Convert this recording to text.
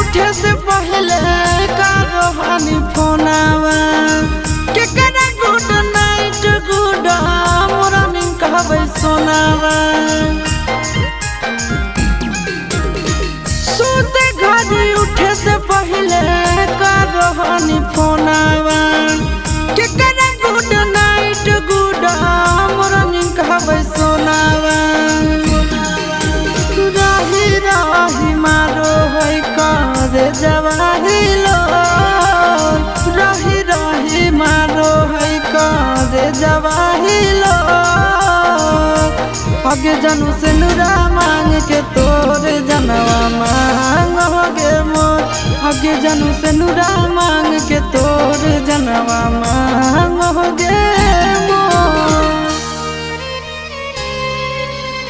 उठे से पहले करो हानि फोनावा के करा गुड नाइट गुड मॉर्निंग कहबै सोनावा सोते घड़ी उठे से पहले करो हानि फोनावा के करा गुड नाइट गुड मॉर्निंग कहबै सोनावा राही राही मारो है करे जवाहिलो राही राही मारो है करे जवाहिलो आगे जानू से नुरा मांग के तोरे जनवा मांग होगे मोर आगे जानू से नुरा मांग के तोरे जनवा मांग होगे मोर।